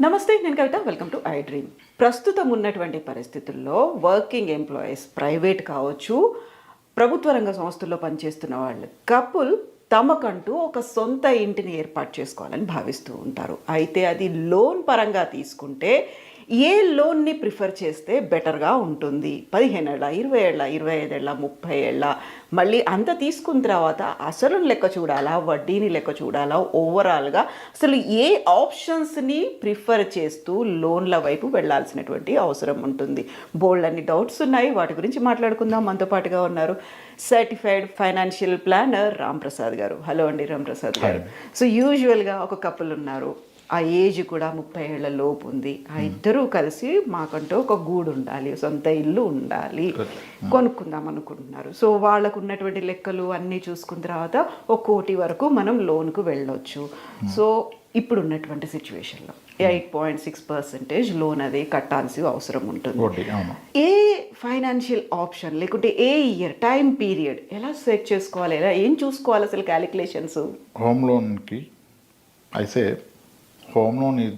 నమస్తే, నేను Kavitha. Welcome to I dream. ప్రస్తుతం ఉన్నటువంటి పరిస్థితుల్లో వర్కింగ్ ఎంప్లాయీస్, ప్రైవేట్ కావచ్చు, ప్రభుత్వ రంగ సంస్థల్లో పనిచేస్తున్న వాళ్ళు కపుల్ తమకంటూ ఒక సొంత ఇంటిని ఏర్పాటు చేసుకోవాలని భావిస్తూ ఉంటారు. అయితే అది లోన్ పరంగా తీసుకుంటే ఏ లోన్ని ప్రిఫర్ చేస్తే బెటర్గా ఉంటుంది? 15 ఏళ్ళ, 20 ఏళ్ళ, 25 ఏళ్ళ, 30 ఏళ్ళ, మళ్ళీ అంత తీసుకున్న తర్వాత అసలు లెక్క చూడాలా, వడ్డీని లెక్క చూడాలా, ఓవరాల్గా అసలు ఏ ఆప్షన్స్ని ప్రిఫర్ చేస్తూ లోన్ల వైపు వెళ్ళాల్సినటువంటి అవసరం ఉంటుంది? బోల్డ్ అన్ని డౌట్స్ ఉన్నాయి, వాటి గురించి మాట్లాడుకుందాం. మనతో పాటుగా ఉన్నారు సర్టిఫైడ్ ఫైనాన్షియల్ ప్లానర్ రాంప్రసాద్ గారు. హలో అండి రాంప్రసాద్ గారు. సో యూజువల్గా ఒక కపుల్ ఉన్నారు, ఆ ఏజ్ కూడా 30 ఏళ్ల లోపు ఉంది. ఆ ఇద్దరూ కలిసి మాకంటూ ఒక గూడు ఉండాలి, సొంత ఇల్లు ఉండాలి, కొనుక్కుందాం అనుకుంటున్నారు. సో వాళ్ళకు ఉన్నటువంటి లెక్కలు అన్నీ చూసుకున్న తర్వాత 1 కోటి వరకు మనం లోన్కు వెళ్ళొచ్చు. సో ఇప్పుడు ఉన్నటువంటి సిచ్యువేషన్లో 8.6% లోన్ అది కట్టాల్సి అవసరం ఉంటుంది. ఏ ఫైనాన్షియల్ ఆప్షన్ లేకుంటే ఏ ఇయర్ టైం పీరియడ్ ఎలా సెట్ చేసుకోవాలి, ఎలా ఏం చూసుకోవాలి అసలు క్యాలిక్యులేషన్స్? హోమ్ లోన్కి అయితే home loan is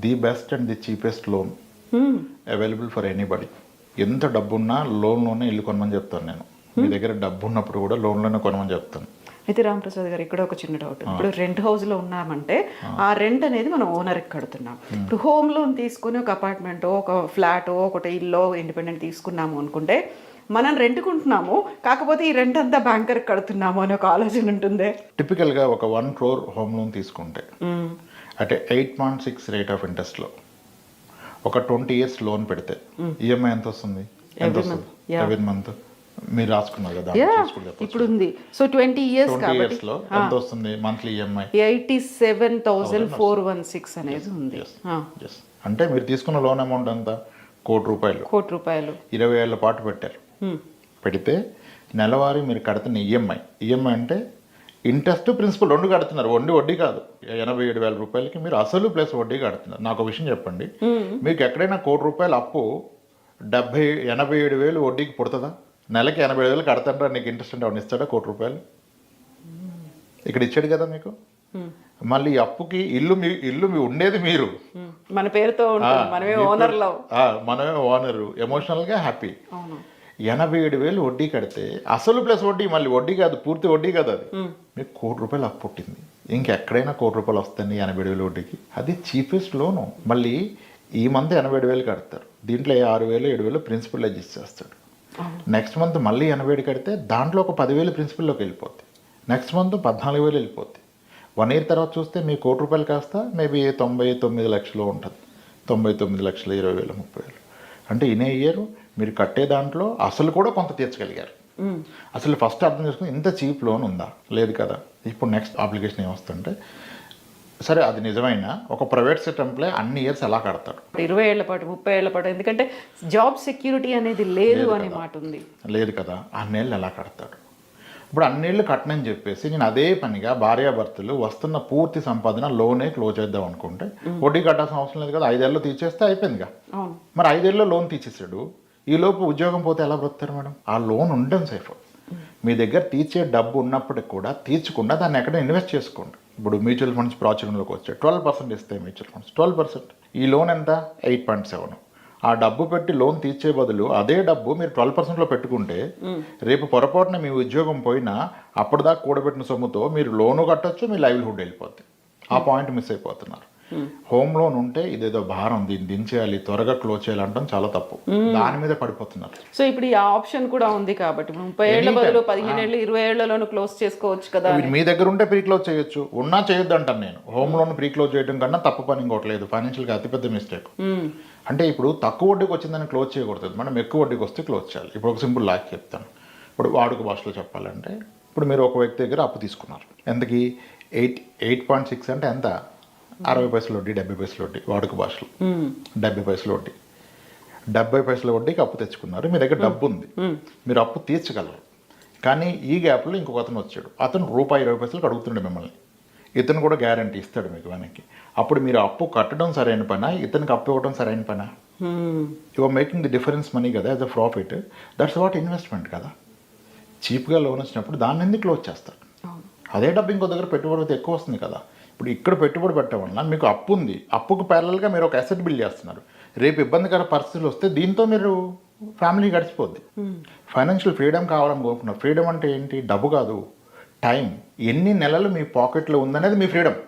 the best and the cheapest loan available for anybody. ఎంత డబ్బున్నా లోన్లోనే ఇల్లు కొనమని చెప్తాను నేను. మీ దగ్గర డబ్బు ఉన్నప్పుడు కూడా లోన్లోనే కొనమని చెప్తాను. అయితే రాంప్రసాద్ గారు, ఇక్కడ ఒక చిన్న డౌట్. ఇప్పుడు రెంట్ హౌస్లో ఉన్నామంటే ఆ రెంట్ అనేది మనం ఓనర్కి కడుతున్నాం. ఇప్పుడు హోమ్ లోన్ తీసుకుని ఒక అపార్ట్మెంటో, ఒక ఫ్లాటో, ఒకటి ఇల్లు ఇండిపెండెంట్ తీసుకున్నాము అనుకుంటే మనం రెంట్కుంటున్నాము, కాకపోతే ఈ రెంట్ అంతా బ్యాంకర్కి కడుతున్నాము అనే ఒక ఆలోచన ఉంటుంది. టిపికల్గా ఒక 1 crore హోమ్ లోన్ తీసుకుంటే అంటే 8.6 రేట్ ఆఫ్ ఇంట్రెస్ట్లో ఒక 20 years లోన్ పెడితే ఈఎంఐ ఎంత వస్తుంది? ఎవ్రీ మంత్ మీరు రాసుకున్నారు కదా, ఇప్పుడు ఉంది. సో 20 years లో ఎంత వస్తుంది మంత్లీ ఈఎంఐ? 87,416 అనేది ఉంది. అంటే మీరు తీసుకున్న లోన్ అమౌంట్ ఎంత? ₹1 కోటి. 20 ఏళ్ల పాటు పెట్టారు. పెడితే నెలవారీ మీరు కడుతున్న ఈఎంఐ అంటే ఇంట్రెస్ట్ ప్రిన్సిపల్ 2 కడుతున్నారు, వడ్డీ కాదు. 87,000 రూపాయలకి మీరు అసలు ప్లస్ వడ్డీ కడుతున్నారు. నాకు ఒక విషయం చెప్పండి, మీకు ఎక్కడైనా ₹1 అప్పు 87,000 వడ్డీకి పుడుతుందా? నెలకి 87,000 కడతారా? నీకు ఇంట్రెస్ట్ అంటే అవును ఇస్తాడా ₹1? ఇక్కడ ఇచ్చాడు కదా మీకు. మళ్ళీ అప్పుకి ఇల్లు మీ ఉండేది మీరు, మన పేరుతో మనమే ఓనరు, ఎమోషనల్గా హ్యాపీ. 87,000 వడ్డీ కడితే అసలు ప్లస్ వడ్డీ, మళ్ళీ వడ్డీ కాదు, పూర్తి వడ్డీ కాదు, అది మీకు ₹1 అప్పు పుట్టింది. ఇంకెక్కడైనా ₹1 వస్తుంది 87,000 వడ్డీకి. అది చీపెస్ట్ లోను. మళ్ళీ ఈ మంత్ 87,000 కడతారు, దీంట్లో 6,000 7,000 ప్రిన్సిపల్ అడ్జస్ట్ చేస్తాడు. నెక్స్ట్ మంత్ మళ్ళీ 87 కడితే దాంట్లో ఒక 10,000 ప్రిన్సిపల్లోకి వెళ్ళిపోద్ది. నెక్స్ట్ మంత్ 14,000 వెళ్ళిపోద్ది. 1 year తర్వాత చూస్తే మీ ₹1 కాస్త మేబీ 99 లక్షలు ఉంటుంది. 99,20,000 30,000. అంటే ఇన్ ఏ ఇయర్ మీరు కట్టే దాంట్లో అసలు కూడా కొంత తీర్చగలిగారు. అసలు ఫస్ట్ అర్థం చేసుకుని ఇంత చీప్ లోన్ ఉందా? లేదు కదా. ఇప్పుడు నెక్స్ట్ అప్లికేషన్ ఏమొస్తుంటే, సరే అది నిజమైనా ఒక ప్రైవేట్ సెక్టర్ అన్ని ఇయర్స్ ఎలా కడతాడు? 20 ఏళ్ల పాటు 30 ఏళ్ల పాటు, ఎందుకంటే జాబ్ సెక్యూరిటీ అనేది లేదు అనే మాట ఉంది. లేదు కదా, అన్నేళ్ళు ఎలా కడతాడు? ఇప్పుడు అన్నేళ్ళు కట్టనని చెప్పేసి నేను అదే పనిగా భార్యాభర్తలు వస్తున్న పూర్తి సంపాదన లోనే క్లోజ్ చేద్దాం అనుకుంటే వడ్డీ కట్టాల్సిన అవసరం లేదు కదా, 5 ఏళ్ళు తీసేస్తే అయిపోయిందిగా. మరి 5 ఏళ్ళలో లోన్ తీసేసాడు, ఈ లోపు ఉద్యోగం పోతే ఎలా బ్రతుకుతారు మేడం? ఆ లోన్ ఉండడం సేఫ్. మీ దగ్గర తీర్చే డబ్బు ఉన్నప్పటికి కూడా తీర్చకుండా దాన్ని ఎక్కడ ఇన్వెస్ట్ చేసుకోండి. ఇప్పుడు మ్యూచువల్ ఫండ్స్ ప్రాచుర్యంలోకి వచ్చాయి, 12% ఇస్తాయి మ్యూచువల్ ఫండ్స్. 12%. ఈ లోన్ ఎంత? 8.7. ఆ డబ్బు పెట్టి లోన్ తీర్చే బదులు అదే డబ్బు మీరు 12%లో పెట్టుకుంటే రేపు పొరపాటున మీ ఉద్యోగం పోయినా అప్పటిదాకా కూడబెట్టిన సొమ్ముతో మీరు లోను కట్టొచ్చు, మీ లైవ్లీహుడ్ వెళ్ళిపోద్ది. ఆ పాయింట్ మిస్ అయిపోతున్నారు. హోమ్ లోన్ ఉంటే ఇదేదో భారం, దీన్ని దించేయాలి, త్వరగా క్లోజ్ చేయాలి అంటాం చాలా తప్పు. దాని మీద పడిపోతున్నారు. సో ఇప్పుడు ఈ ఆప్షన్ కూడా ఉంది కాబట్టి 30 ఏళ్ల బదులు 15 ఏళ్ళు 20 ఏళ్లలోనూ క్లోజ్ చేసుకోవచ్చు కదా. మీ దగ్గర ఉంటే ప్రీ క్లోజ్ చేయొచ్చు, ఉన్నా చేయొద్దు అంటాను నేను. హోమ్ లోన్ ప్రీ క్లోజ్ చేయడం కన్నా తప్పు పని ఇంకోట్లేదు. ఫైనాన్షియల్గా అతిపెద్ద మిస్టేక్. అంటే ఇప్పుడు తక్కువ వడ్డీకి వచ్చిందని క్లోజ్ చేయకూడదు, మనం ఎక్కువ వడ్డీకి వస్తే క్లోజ్ చేయాలి. ఇప్పుడు ఒక సింపుల్ లాక్ చెప్తాను. ఇప్పుడు వాడుక భాషలో చెప్పాలంటే, ఇప్పుడు మీరు ఒక వ్యక్తి దగ్గర అప్పు తీసుకున్నారు. ఎంతకి? 8.6 అంటే ఎంత? 60 పైసల వడ్డీ, 70 పైసల వడ్డీ. వాడుక భాషలో 70 పైసల వడ్డీ. 70 పైసల వడ్డీకి అప్పు తెచ్చుకున్నారు. మీ దగ్గర డబ్బు ఉంది, మీరు అప్పు తీర్చగలరు. కానీ ఈ గ్యాప్లో ఇంకొక అతను వచ్చాడు, అతను ₹20 అడుగుతుండే మిమ్మల్ని. ఇతను కూడా గ్యారంటీ ఇస్తాడు మీకు వెనక్కి. అప్పుడు మీరు అప్పు కట్టడం సరైన పనా, ఇతనికి అప్పు ఇవ్వడం సరైన పనా? You are making the difference money కదా, as a profit. That's what investment కదా. చీప్గా లోన్ వచ్చినప్పుడు దాన్ని ఎందుకు క్లోజ్ చేస్తారు? అదే డబ్బు ఇంకో దగ్గర పెట్టుబడి అయితే ఎక్కువ వస్తుంది కదా. ఇప్పుడు ఇక్కడ పెట్టుబడి పెట్టడం వల్ల మీకు అప్పు ఉంది, అప్పుకు ప్యారలల్గా మీరు ఒక అసెట్ బిల్డ్ చేస్తున్నారు. రేపు ఇబ్బందికర పరిస్థితులు వస్తే దీంతో మీరు ఫ్యామిలీ గడిచిపోద్ది. ఫైనాన్షియల్ ఫ్రీడమ్ కావాలని కోరుకున్నారు. ఫ్రీడమ్ అంటే ఏంటి? డబ్బు కాదు, టైం. ఎన్ని నెలలు మీ పాకెట్లో ఉందనేది మీ ఫ్రీడమ్.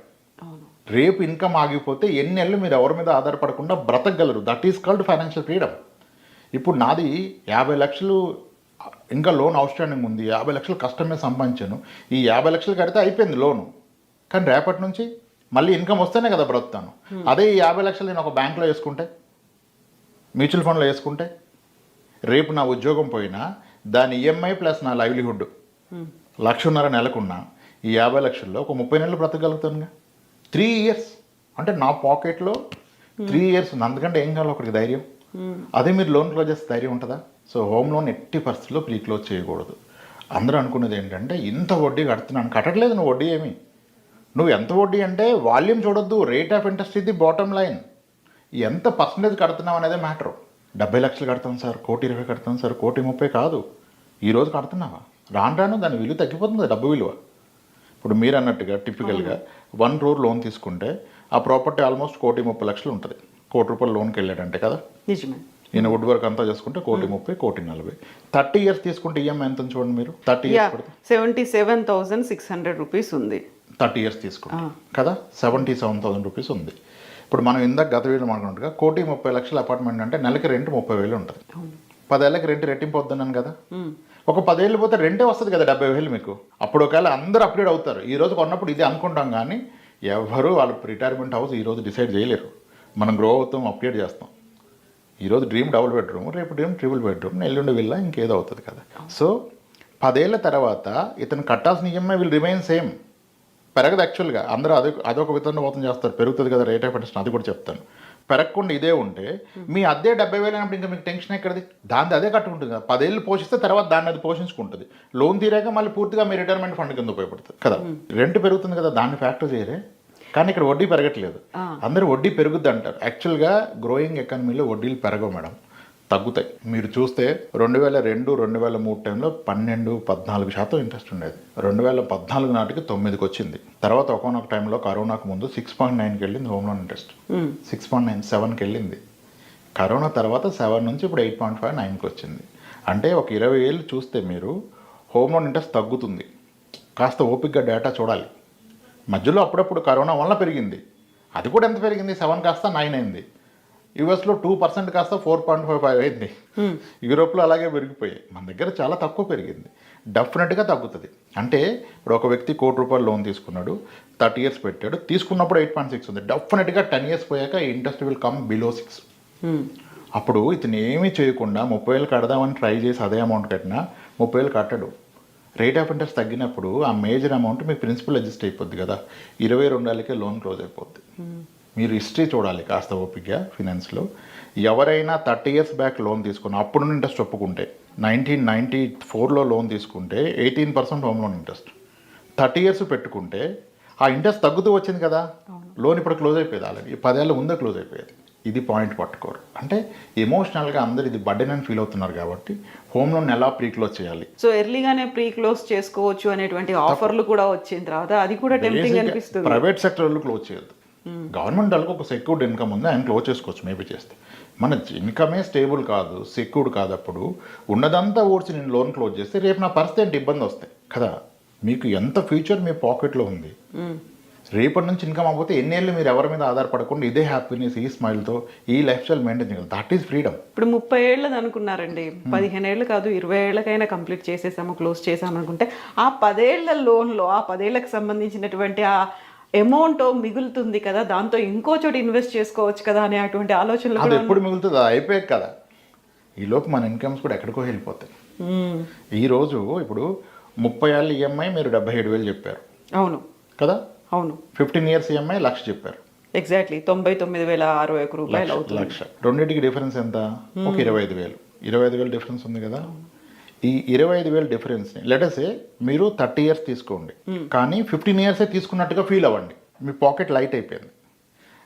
రేపు ఇన్కమ్ ఆగిపోతే ఎన్ని నెలలు మీరు ఎవరి మీద ఆధారపడకుండా బ్రతకగలరు. That is called financial freedom. ఇప్పుడు నాది 50 లక్షలు ఇంకా లోన్ అవుట్ స్టాండింగ్ ఉంది, 50 లక్షలు కష్టమే సంపాదించాను, ఈ 50 లక్షలు కడితే అయిపోయింది లోను. కానీ రేపటి నుంచి మళ్ళీ ఇన్కమ్ వస్తేనే కదా బ్రతుకుతాను. అదే ఈ 50 లక్షలు నేను ఒక బ్యాంక్లో వేసుకుంటే, మ్యూచువల్ ఫండ్లో వేసుకుంటే, రేపు నా ఉద్యోగం పోయినా దాని ఈఎంఐ ప్లస్ నా లైవ్లీహుడ్ 1,50,000 నెలకున్నా ఈ 50 లక్షల్లో ఒక 30 నెలలు బ్రతకగలుగుతానుగా. 3 ఇయర్స్ అంటే నా పాకెట్లో 3 ఇయర్స్ ఉంది. అందుకంటే ఏం కావాలి ఒకరికి ధైర్యం. అదే మీరు లోన్ క్లోజ్ చేస్తే ధైర్యం ఉంటుందా? సో హోమ్ లోన్ ఎట్టి పరిస్థితుల్లో ప్రీ క్లోజ్ చేయకూడదు. అందరూ అనుకునేది ఏంటంటే ఇంత వడ్డీ కడుతున్నాను. కట్టట్లేదు నువ్వు వడ్డీ ఏమి. నువ్వు ఎంత వడ్డీ అంటే వాల్యూమ్ చూడొద్దు, రేట్ ఆఫ్ ఇంట్రెస్ట్ ఇది బాటమ్ లైన్. ఎంత పర్సంటేజ్ కడుతున్నావు అనేది మ్యాటర్. 70 లక్షలు కడతాను సార్, 1,20,00,000 కడతాను సార్, 1,30,00,000 కాదు. ఈరోజు కడుతున్నావా? రాను రాను దాని విలువ తగ్గిపోతుంది, డబ్బు విలువ. ఇప్పుడు మీరు అన్నట్టుగా టిపికల్గా 1 crore లోన్ తీసుకుంటే ఆ ప్రాపర్టీ ఆల్మోస్ట్ 1,30,00,000 ఉంటుంది. 1 కోటి రూపాయలు లోన్కి వెళ్ళాడంటే కదా. నిజమే. నేను వుడ్ వర్క్ అంతా చేసుకుంటే 1,30,00,000, 1,40,00,000. 30 ఇయర్స్ తీసుకుంటే ఈఎంఐ ఎంత చూడండి మీరు. 30 ఇయర్స్ పడితే 77,600 రూపీస్ ఉంది. 30 ఇయర్స్ తీసుకుంటే కదా 77,000 రూపీస్ ఉంది. ఇప్పుడు మనం ఇందాక గత వీడియో మాట్లాడుకుంటుగా 1,30,00,000 అపార్ట్మెంట్ అంటే నెలకి రెంట్ 30,000 ఉంటుంది. 10 ఏళ్ళకి రెంట్ రెట్టింపు వద్దన్నాను కదా. ఒక 10 ఏళ్ళు పోతే రెంటే వస్తుంది కదా 70,000 మీకు. అప్పుడు ఒకవేళ అందరూ అప్గ్రేడ్ అవుతారు. ఈ రోజు కొన్నప్పుడు ఇది అనుకుంటాం కానీ ఎవరు వాళ్ళ రిటైర్మెంట్ హౌస్ ఈరోజు డిసైడ్ చేయలేరు. మనం గ్రో అవుతాం, అప్గ్రేడ్ చేస్తాం. ఈరోజు డ్రీమ్ డబుల్ బెడ్రూమ్, రేపు డ్రీమ్ ట్రిపుల్ బెడ్రూమ్, ఎల్లుండి విల్లా, ఇంకేదో అవుతుంది కదా. సో 10 ఏళ్ళ తర్వాత ఇతను కట్టాల్సిన ఈఎంఐ విల్ రిమైన్ సేమ్, పెరగదు. యాక్చువల్గా అందరూ అదొక విధంగా మోసం చేస్తారు, పెరుగుతుంది కదా రేట్ ఆఫ్ ఇంట్రెస్ట్, అది కూడా చెప్తాను. పెరగకుండా ఇదే ఉంటే మీ అదే 70,000 అయినప్పుడు ఇంకా మీకు టెన్షన్ ఎక్కడిది? దాన్ని అదే కట్టుకుంటుంది కదా. 10 ఏళ్ళు పోషిస్తే తర్వాత దాన్ని అది పోషించుకుంటుంది. లోన్ తీరాక మళ్ళీ పూర్తిగా మీ రిటైర్మెంట్ ఫండ్ కింద ఉపయోగపడుతుంది కదా. రెంట్ పెరుగుతుంది కదా, దాన్ని ఫ్యాక్టర్ చేయరే. కానీ ఇక్కడ వడ్డీ పెరగట్లేదు. అందరూ వడ్డీ పెరుగుద్ది అంటారు. యాక్చువల్గా గ్రోయింగ్ ఎకానమీలో వడ్డీలు పెరగవు మేడం, తగ్గుతాయి. మీరు చూస్తే 2002, 2003 టైంలో 12-14% ఇంట్రెస్ట్ ఉండేది. 2014 నాటికి 9కి వచ్చింది. తర్వాత ఒకనొక టైంలో కరోనాకు ముందు 6.9కి వెళ్ళింది హోమ్ లోన్ ఇంట్రెస్ట్. 6.9, 7కి వెళ్ళింది. కరోనా తర్వాత 7 నుంచి ఇప్పుడు 8.5, 9కి వచ్చింది. అంటే ఒక 20 ఏళ్ళు చూస్తే మీరు హోమ్ లోన్ ఇంట్రెస్ట్ తగ్గుతుంది. కాస్త ఓపికగా డేటా చూడాలి. మధ్యలో అప్పుడప్పుడు కరోనా వల్ల పెరిగింది. అది కూడా ఎంత పెరిగింది? 7 కాస్త 9 అయింది. యూఎస్లో 2% కాస్త 4.55 అయింది. యూరోప్లో అలాగే పెరిగిపోయాయి. మన దగ్గర చాలా తక్కువ పెరిగింది. డెఫినెట్గా తగ్గుతుంది. అంటే ఇప్పుడు ఒక వ్యక్తి 1 కోటి రూపాయలు లోన్ తీసుకున్నాడు, 30 ఇయర్స్ పెట్టాడు, తీసుకున్నప్పుడు 8.6 ఉంది. డెఫినెట్గా 10 ఇయర్స్ పోయాక ఇంట్రెస్ట్ విల్ కమ్ బిలో 6. అప్పుడు ఇతను ఏమీ చేయకుండా 30,000 కడదామని ట్రై చేసి అదే అమౌంట్ కట్టినా 30,000 కట్టడు. రేట్ ఆఫ్ ఇంట్రెస్ట్ తగ్గినప్పుడు ఆ మేజర్ అమౌంట్ మీ ప్రిన్సిపల్ అడ్జస్ట్ అయిపోద్ది కదా. 22 ఏళ్ళకే లోన్ క్లోజ్ అయిపోద్ది. మీరు హిస్టరీ చూడాలి కాస్త ఓపికగా ఫినాన్స్లో. ఎవరైనా 30 ఇయర్స్ బ్యాక్ లోన్ తీసుకుని అప్పుడు ఇంట్రెస్ట్ ఒప్పుకుంటే 1994లో లోన్ తీసుకుంటే 18% హోమ్ లోన్ ఇంట్రెస్ట్. 30 ఇయర్స్ పెట్టుకుంటే ఆ ఇంట్రెస్ట్ తగ్గుతూ వచ్చింది కదా. లోన్ ఇప్పుడు క్లోజ్ అయిపోయేది. ఆల్రెడీ 10 ఏళ్ళ ముందే క్లోజ్ అయిపోయేది. ఇది పాయింట్ పట్టుకోరు. అంటే ఎమోషనల్గా అందరు ఇది బర్డెన్ అని ఫీల్ అవుతున్నారు కాబట్టి హోమ్ లోన్ ఎలా ప్రీ క్లోజ్ చేయాలి. సో ఎర్లీగానే ప్రీ క్లోజ్ చేసుకోవచ్చు అనేటువంటి ఆఫర్లు కూడా వచ్చిన తర్వాత అది కూడా టెంప్టింగ్ అనిపిస్తుంది. ప్రైవేట్ సెక్టర్లో క్లోజ్ చేయొద్దు. గవర్నమెంట్ వాళ్ళకి ఒక సెక్యూర్డ్ ఇన్కమ్ ఉంది, ఆయన క్లోజ్ చేసుకోవచ్చు మేబీ చేస్తే. మన ఇన్కమే స్టేబుల్ కాదు, సెక్యూర్డ్ కాదు. అప్పుడు ఉన్నదంతా ఓడ్చి నేను లోన్ క్లోజ్ చేస్తే రేపు నా పరిస్థితి ఏంటి ఇబ్బంది వస్తాయి కదా. మీకు ఎంత ఫ్యూచర్ మీ పాకెట్లో ఉంది. రేపటి నుంచి ఇన్కమ్ అవ్వకపోతే ఎన్నేళ్ళు మీరు ఎవరి మీద ఆధారపడకుండా ఇదే హ్యాపీనెస్, ఈ స్మైల్తో ఈ లైఫ్ స్టైల్ మెయింటైన్ చేయాలి. That is freedom. ఇప్పుడు 30 ఏళ్ళది అనుకున్నారండి, 15 ఏళ్ళు కాదు 20 ఏళ్ళకైనా కంప్లీట్ చేసేసాము, క్లోజ్ చేసాము అనుకుంటే ఆ 10 ఏళ్ల లోన్లో ఆ 10 ఏళ్ళకి సంబంధించినటువంటి ఆ అమౌంట్ మిగులుతుంది కదా, దాంతో ఇంకో చోట ఇన్వెస్ట్ చేసుకోవచ్చు కదా అనే అటువంటి ఆలోచనలు. అది ఎప్పుడు మిగులుతుంది? అది అయిపోయాక కదా. ఈలోపు మన ఇన్కమ్స్ కూడా ఎక్కడికో వెళ్ళిపోతాయి. ఈరోజు ఇప్పుడు 30 ఏళ్ళ ఈఎంఐ మీరు 77,000 చెప్పారు. అవును కదా. అవును. 15 ఇయర్స్ ఈఎంఐ 1,00,000 చెప్పారు. ఎగ్జాక్ట్లీ 99,061 రూపాయలు అవుతుంది. 1,00,000. రెండింటికి డిఫరెన్స్ ఎంత? ఒక 25,000. 25,000 డిఫరెన్స్ ఉంది కదా. ఈ 25,000 డిఫరెన్స్ని లెటసే మీరు 30 ఇయర్స్ తీసుకోండి, కానీ 15 ఇయర్సే తీసుకున్నట్టుగా ఫీల్ అవ్వండి. మీ పాకెట్ లైట్ అయిపోయింది.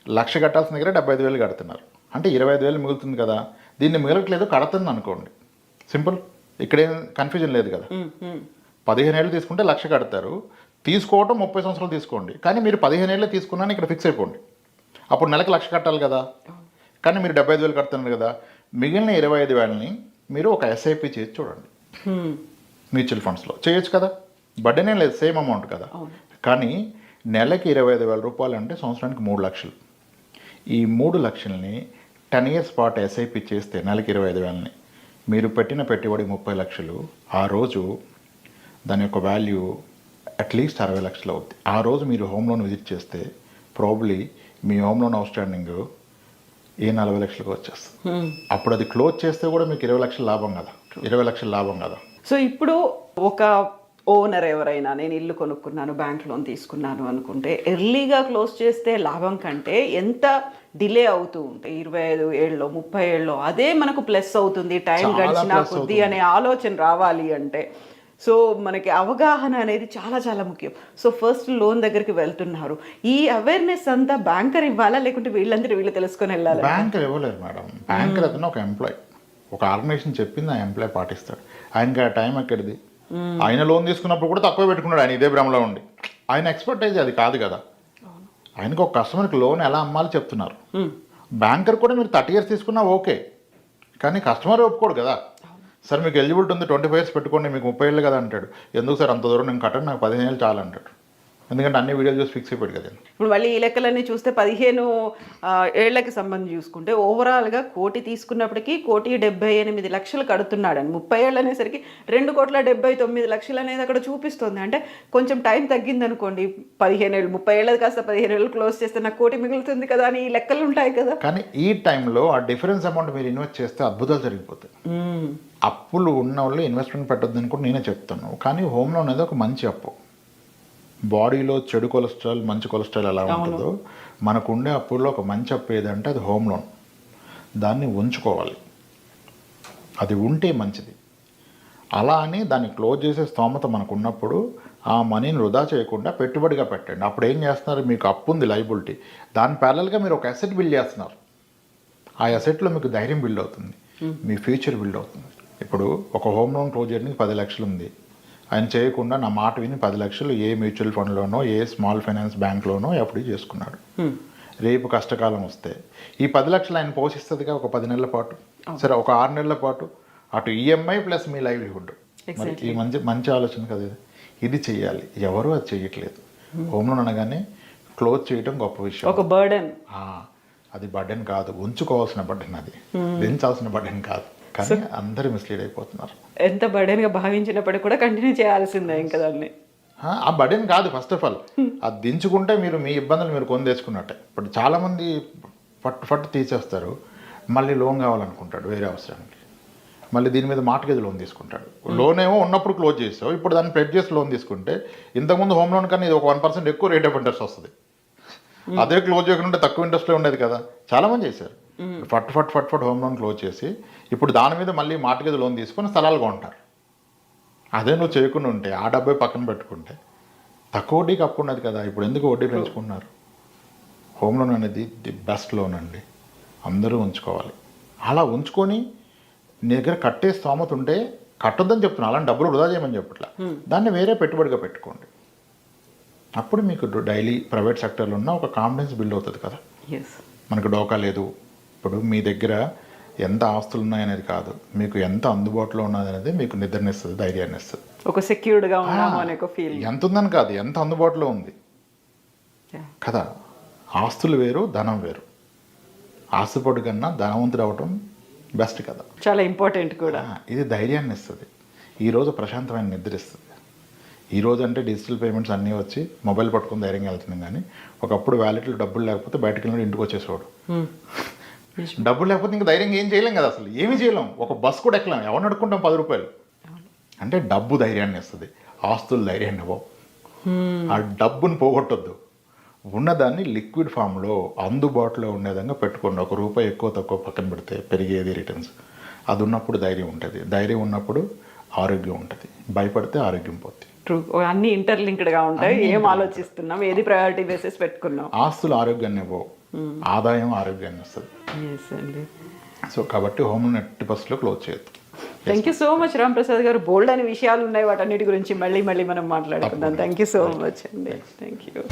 1,00,000 కట్టాల్సిన దగ్గర 75,000 కడుతున్నారు అంటే 25,000 మిగులుతుంది కదా. దీన్ని మిగలట్లేదు, కడుతుంది అనుకోండి. సింపుల్. ఇక్కడేం కన్ఫ్యూజన్ లేదు కదా. 15 ఏళ్ళు తీసుకుంటే 1,00,000 కడతారు, తీసుకోవటం 30 సంవత్సరాలు తీసుకోండి, కానీ మీరు 15 ఏళ్ళే తీసుకున్నాను ఇక్కడ ఫిక్స్ అయిపోండి. అప్పుడు నెలకు 1,00,000 కట్టాలి కదా, కానీ మీరు 75,000 కడుతున్నారు కదా. మిగిలిన 25,000ని మీరు ఒక ఎస్ఐపి చేసి చూడండి, మ్యూచువల్ ఫండ్స్లో చేయొచ్చు కదా, బడ్డేనే లేదు, సేమ్ అమౌంట్ కదా. కానీ నెలకి 25,000 రూపాయలు అంటే సంవత్సరానికి 3 లక్షలు. ఈ 3 లక్షల్ని 10 ఇయర్స్ పాటు ఎస్ఐపి చేస్తే నెలకి 25,000ని మీరు పెట్టిన పెట్టుబడి 30 లక్షలు. ఆ రోజు దాని యొక్క వాల్యూ అట్లీస్ట్ 60 లక్షలు అవుతుంది. ఆ రోజు మీరు హోమ్ లోన్ విజిట్ చేస్తే ప్రాబ్లీ మీ హోమ్ లోన్ అవుట్ స్టాండింగ్ 40 లక్షలకు వచ్చేస్తుంది. అప్పుడు అది క్లోజ్ చేస్తే కూడా మీకు 20 లక్షల లాభం కదా, 20 లక్షల లాభం కదా. సో ఇప్పుడు ఒక ఓనర్ ఎవరైనా నేను ఇల్లు కొనుక్కున్నాను, బ్యాంక్ లోన్ తీసుకున్నాను అనుకుంటే ఎర్లీగా క్లోజ్ చేస్తే లాభం కంటే ఎంత డిలే అవుతూ ఉంటే 25 ఏళ్ళలో 30 ఏళ్ళలో అదే మనకు ప్లస్ అవుతుంది, టైం గడిచినా కొద్ది అనే ఆలోచన రావాలి అంటే. సో మనకి అవగాహన అనేది చాలా చాలా ముఖ్యం. సో ఫస్ట్ లోన్ దగ్గరికి వెళ్తున్నారు, ఈ అవేర్నెస్ అంతా బ్యాంకర్ ఇవ్వాలా లేకుంటే వీళ్ళందరూ వీళ్ళు తెలుసుకొని వెళ్ళాలి? బ్యాంకర్ ఇవ్వలేరు మేడం. బ్యాంకర్ అతను ఒక ఎంప్లాయ్, ఒక ఆర్గనైజేషన్ చెప్పింది ఆ ఎంప్లాయ్ పాటిస్తాడు. ఆయనకి ఆ టైం ఎక్కడిది? ఆయన లోన్ తీసుకున్నప్పుడు కూడా తక్కువ పెట్టుకున్నాడు, ఆయన ఇదే భ్రమలో ఉండి. ఆయన ఎక్స్పర్టైజ్ అది కాదు కదా. ఆయనకు ఒక కస్టమర్కి లోన్ ఎలా అమ్మాలో చెప్తున్నారు. బ్యాంకర్ కూడా మీరు 30 ఇయర్స్ తీసుకున్నా ఓకే, కానీ కస్టమర్ ఒప్పుకోడు కదా. సార్ మీకు ఎలిజిబిలిటీ ఉంది 25 ఇయర్స్ పెట్టుకోండి, మీకు 30 ఏళ్ళు కదా అంటాడు. ఎందుకు సార్ అంత దూరం నేను కట్టను, నాకు 15 ఏళ్ళు చాలు అంటాడు. ఎందుకంటే అన్ని వీడియోలు చూసి ఫిక్స్ అయిపోయాడు కదా. ఇప్పుడు మళ్ళీ ఈ లెక్కలన్నీ చూస్తే 15 ఏళ్లకి సంబంధించి చూసుకుంటే ఓవరాల్గా 1 కోటి తీసుకున్నప్పటికీ 1,78,00,000 కడుతున్నాడని, 30 ఏళ్ళు అనేసరికి 2,79,00,000 అనేది అక్కడ చూపిస్తుంది. అంటే కొంచెం టైం తగ్గింది అనుకోండి, 15 ఏళ్ళు 30 ఏళ్ళది కాస్త 15 ఏళ్ళు క్లోజ్ చేస్తే నాకు 1 కోటి మిగులుతుంది కదా అని ఈ లెక్కలు ఉంటాయి కదా. కానీ ఈ టైంలో ఆ డిఫరెన్స్ అమౌంట్ మీరు ఇన్వెస్ట్ చేస్తే అద్భుతాలు జరిగిపోతాయి. అప్పులు ఉన్న వాళ్ళు ఇన్వెస్ట్మెంట్ పెట్టొద్దు అని కూడా నేనే చెప్తాను. కానీ హోమ్ లోన్ అనేది ఒక మంచి అప్పు. బాడీలో చెడు కొలెస్ట్రాల్ మంచి కొలెస్ట్రాల్ ఎలా ఉంటుందో మనకు ఉండే అప్పుల్లో ఒక మంచి అప్పు ఏదంటే అది హోమ్ లోన్. దాన్ని ఉంచుకోవాలి, అది ఉంటే మంచిది. అలా అని దాన్ని క్లోజ్ చేసే స్తోమత మనకు ఉన్నప్పుడు ఆ మనీని వృధా చేయకుండా పెట్టుబడిగా పెట్టండి. అప్పుడు ఏం చేస్తున్నారు, మీకు అప్పు ఉంది లైబిలిటీ, దాని ప్యారల్గా మీరు ఒక అసెట్ బిల్డ్ చేస్తున్నారు. ఆ అసెట్లో మీకు ధైర్యం బిల్డ్ అవుతుంది, మీ ఫ్యూచర్ బిల్డ్ అవుతుంది. ఇప్పుడు ఒక హోమ్ లోన్ క్లోజ్ చేయడానికి 10 లక్షలు ఉంది, ఆయన చేయకుండా నా మాట విని 10 లక్షలు ఏ మ్యూచువల్ ఫండ్లోనో ఏ స్మాల్ ఫైనాన్స్ బ్యాంక్లోనో ఎప్పుడు చేసుకున్నాడు. రేపు కష్టకాలం వస్తే ఈ 10 లక్షలు ఆయన పోషిస్తుందిగా ఒక 10 నెలల పాటు, సరే ఒక 6 నెలల పాటు, అటు ఈఎంఐ ప్లస్ మీ లైవ్లీహుడ్. మరి ఈ మంచి ఆలోచన కదా ఇది. ఇది చెయ్యాలి, ఎవరు అది చెయ్యట్లేదు. హోమ్ లోన్ అనగానే క్లోజ్ చేయడం గొప్ప విషయం, ఒక బర్డెన్. అది బర్డెన్ కాదు, ఉంచుకోవాల్సిన బర్డెన్, అది దించాల్సిన బర్డెన్ కాదు. కానీ అందరూ మిస్లీడ్ అయిపోతున్నారు. ఎంత బర్డెన్గా భావించినప్పటికీ కూడా కంటిన్యూ చేయాల్సిందే ఇంకా దాన్ని. ఆ బర్డెన్ కాదు, ఫస్ట్ ఆఫ్ ఆల్ అది దించుకుంటే మీరు మీ ఇబ్బందులు మీరు కొని తెచ్చుకున్నట్టే. ఇప్పుడు చాలామంది ఫట్టు తీసేస్తారు, మళ్ళీ లోన్ కావాలనుకుంటాడు వేరే అవసరానికి, మళ్ళీ దీని మీద మార్ట్గేజ్ లోన్ తీసుకుంటాడు. లోన్ ఏమో ఉన్నప్పుడు క్లోజ్ చేస్తావు, ఇప్పుడు దాన్ని ప్రెడ్ చేసి లోన్ తీసుకుంటే ఇంతకుముందు హోమ్ లోన్ కన్నా ఇది ఒక 1% ఎక్కువ రేట్ ఆఫ్ ఇంట్రెస్ట్ వస్తుంది. అదే క్లోజ్ చేయకుండా తక్కువ ఇంట్రెస్ట్లో ఉండేది కదా, చాలామంది చేశారు. ఫట్ హోమ్ లోన్ క్లోజ్ చేసి ఇప్పుడు దాని మీద మళ్ళీ మార్ట్గేజ్ లోన్ తీసుకొని స్థలాలు కొంటారు. అదే నువ్వు చేయకుండా ఉంటే ఆ డబ్బే పక్కన పెట్టుకుంటే తక్కువ వడ్డీకి అప్పు ఉన్నది కదా. ఇప్పుడు ఎందుకు వడ్డీ పెంచుకున్నారు? హోమ్ లోన్ అనేది ది బెస్ట్ లోన్ అండి, అందరూ ఉంచుకోవాలి. అలా ఉంచుకొని నీ దగ్గర కట్టే స్తోమత ఉంటే కట్టొద్దని చెప్తున్నా, అలాంటి డబ్బులు వృధా చేయమని చెప్పట్లా, దాన్ని వేరే పెట్టుబడిగా పెట్టుకోండి. అప్పుడు మీకు డైలీ ప్రైవేట్ సెక్టర్లో ఉన్న ఒక కాన్ఫిడెన్స్ బిల్డ్ అవుతుంది కదా. మనకు డోకా లేదు. ఇప్పుడు మీ దగ్గర ఎంత ఆస్తులు ఉన్నాయనేది కాదు, మీకు ఎంత అందుబాటులో ఉన్నది అనేది మీకు నిద్రనిస్తుంది, ధైర్యాన్ని ఇస్తుంది, ఒక సెక్యూర్డ్గా ఉన్నాము అనే ఒక ఫీల్. ఎంత ఉందని కాదు, ఎంత అందుబాటులో ఉంది కదా. ఆస్తులు వేరు, ధనం వేరు. ఆస్తుపడు కన్నా ధనవంతుడు అవ్వటం బెస్ట్ కదా, చాలా ఇంపార్టెంట్ కూడా. ఇది ధైర్యాన్ని ఇస్తుంది, ఈరోజు ప్రశాంతమైన నిద్ర ఇస్తుంది. ఈరోజు అంటే డిజిటల్ పేమెంట్స్ అన్నీ వచ్చి మొబైల్ పట్టుకుని ధైర్యంగా వెళ్తుంది. కానీ ఒకప్పుడు వ్యాలెట్లో డబ్బులు లేకపోతే బయటకు వెళ్ళి ఇంటికి వచ్చేసేవాడు. డబ్బులు లేకపోతే ఇంకా ధైర్యంగా ఏం చేయలేం కదా, అసలు ఏమీ చేయలేం. ఒక బస్ కూడా ఎక్కలేం, ఎవరిని అడుక్కుంటాం 10 రూపాయలు. అంటే డబ్బు ధైర్యాన్ని ఇస్తుంది, ఆస్తులు ధైర్యాన్ని ఇవ్వవు. ఆ డబ్బుని పోగొట్టొద్దు, ఉన్నదాన్ని లిక్విడ్ ఫామ్లో అందుబాటులో ఉండే విధంగా పెట్టుకోండి. 1 రూపాయి ఎక్కువ తక్కువ పక్కన పెడితే పెరిగేది రిటర్న్స్. అది ఉన్నప్పుడు ధైర్యం ఉంటుంది, ధైర్యం ఉన్నప్పుడు ఆరోగ్యం ఉంటుంది, భయపడితే ఆరోగ్యం పోతుంది. ట్రూ, అన్ని ఇంటర్లింక్డ్గా ఉంటాయి. ఏం ఆలోచిస్తున్నాం, ఏది ప్రయారిటీ బేసిస్ పెట్టుకున్నాం. ఆస్తులు ఆరోగ్యాన్ని ఇవ్వవు, ఆదాయం ఆరోగ్యాన్ని వస్తుంది. సో కాబట్టి హోమ్ లోన్ 80% క్లోజ్ చేయొద్దు. Thank you so much Ram Prasad గారు. బోల్డ్ అనే విషయాలు ఉన్నాయి, వాటన్నిటి గురించి మళ్ళీ మనం మాట్లాడుకుందాం. థ్యాంక్ యూ సో మచ్ అండి. Thank you.